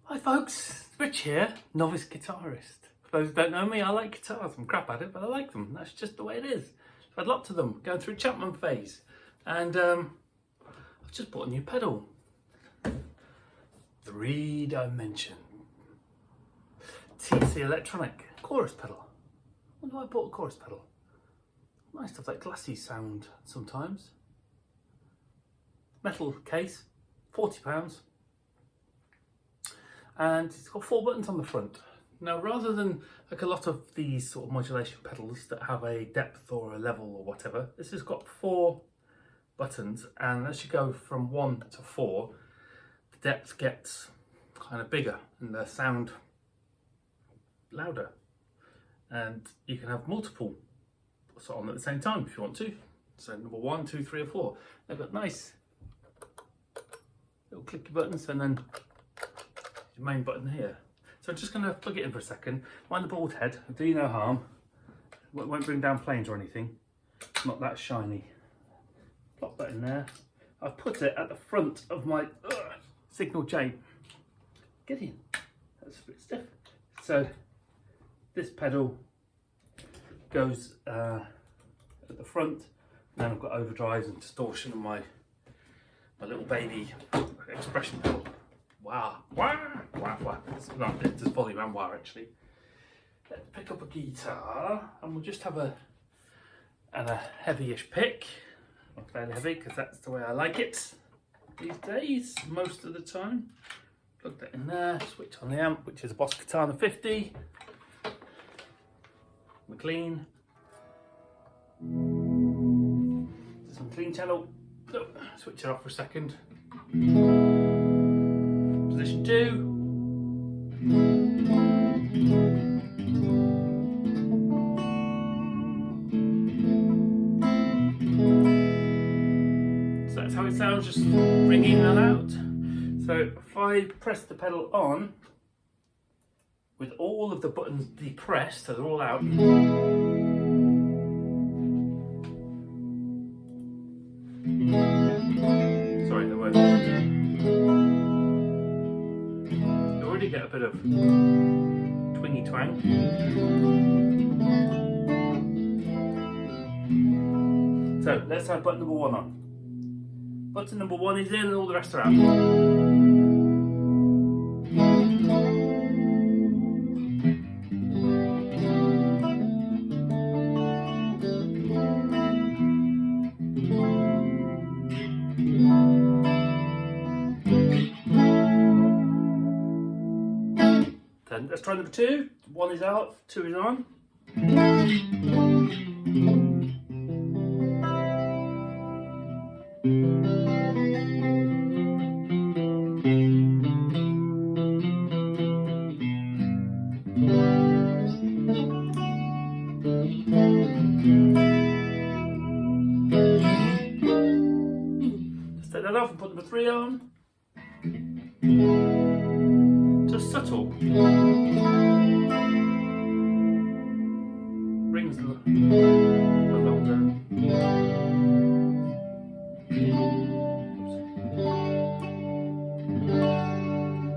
Hi folks, Rich here, novice guitarist. For those who don't know me, I like guitars. I'm crap at it, but I like them. That's just the way it is. I've had lots of them, going through Chapman phase. And I've just bought a new pedal. 3-dimension TC Electronic chorus pedal. I wonder why I bought a chorus pedal. Nice to have that glassy sound sometimes. Metal case, £40. And it's got 4 buttons on the front. Now, rather than like a lot of these sort of modulation pedals that have a depth or a level or whatever, this has got 4 buttons, and as you go from 1 to 4, the depth gets kind of bigger and the sound louder. And you can have multiple on at the same time if you want to. So number 1, 2, 3 or 4. They've got nice little clicky buttons and then your main button here. So I'm just going to plug it in for a second. Mind the bald head, it'll do you no harm. It won't bring down planes or anything. It's not that shiny. Plop that in there. I've put it at the front of my signal J. Get in. That's a bit stiff. So this pedal goes at the front. And then I've got overdrive and distortion on my little baby expression pedal. Wow, wow, wow, wow. It's just volume and wah actually. Let's pick up a guitar and we'll just have a heavy-ish pick. Not fairly heavy because that's the way I like it these days, most of the time. Plug that in there, switch on the amp, which is a Boss Guitar 50. McLean. Some clean channel. Oh, switch it off for a second. Position 2. So that's how it sounds, just ringing and out. So if I press the pedal on with all of the buttons depressed, so they're all out. Sorry, they weren't. You already get a bit of twingy twang. So let's have button number 1 on. Button number 1 is in and all the rest are out. Then let's try number 2. 1 is out, 2 is on. Let's take that off and put number 3 on. Just subtle. Rings along there.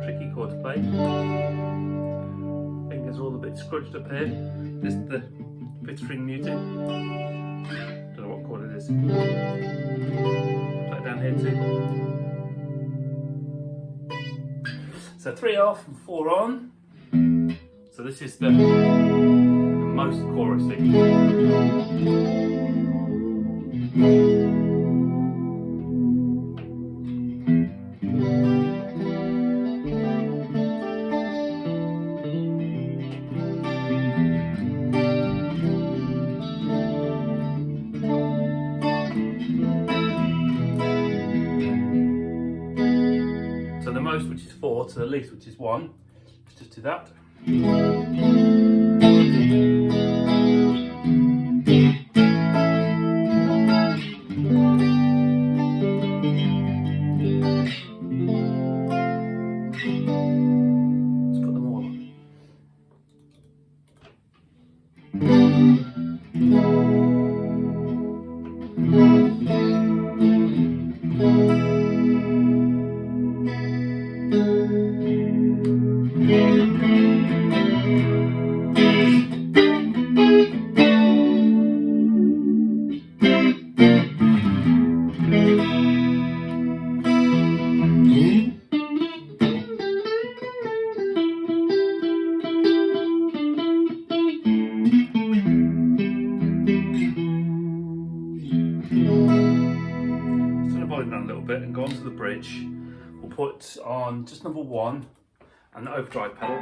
Tricky chord to play. Fingers are all a bit scrunched up here. This is the fifth string muted. Don't know what chord it is. Play it down here too. So 3 off and 4 on. So this is the most chorusy. So the most, which is 4, to the least, which is 1. Let's just do that. Let's put them all on. bridge, we'll put on just number 1 and the overdrive pedal.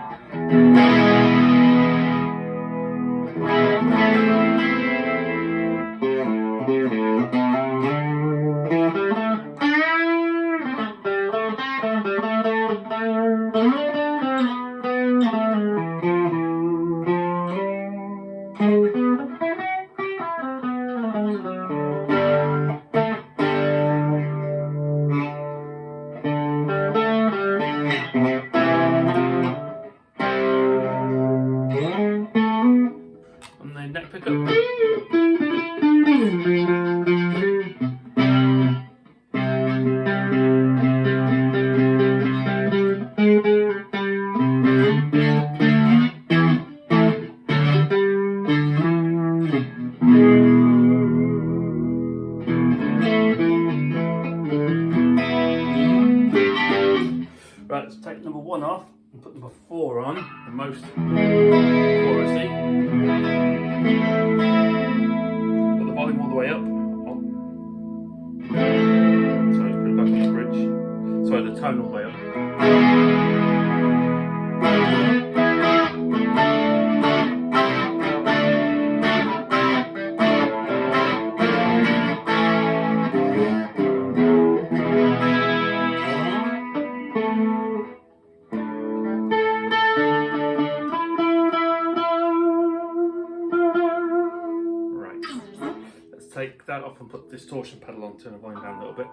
On the neck pickup. Right, let's take number 1 off and put number 4 on, the most chorusy. Put the volume all the way up. Sorry, let's put it back on the bridge. Sorry, the tone all the way up. Take that off and put the distortion pedal on, turn the volume down a little bit.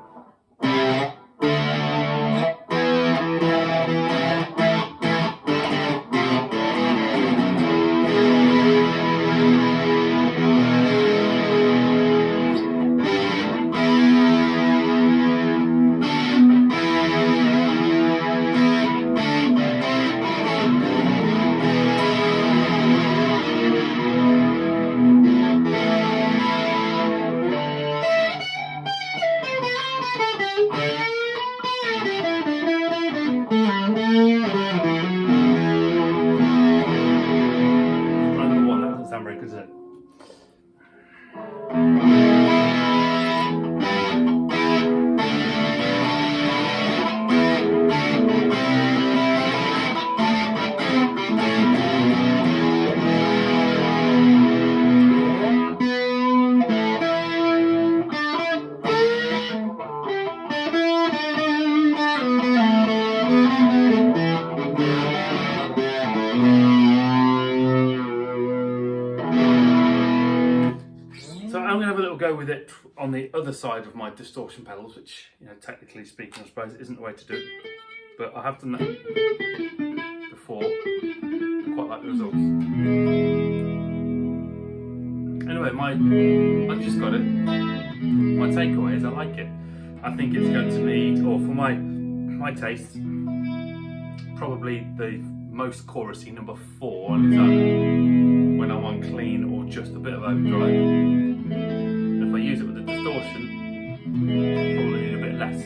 I'm going to have a little go with it on the other side of my distortion pedals, which, you know, technically speaking, I suppose isn't the way to do it. But I have done that before. I quite like the results. Anyway, I've just got it. My takeaway is I like it. I think it's going to need, or for my taste, probably the most chorusy number 4 on its own when I'm on clean or just a bit of overdrive. If I use it with the distortion, probably need a bit less.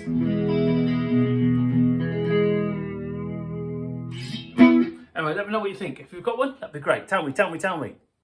Anyway, let me know what you think. If you've got one, that'd be great. Tell me.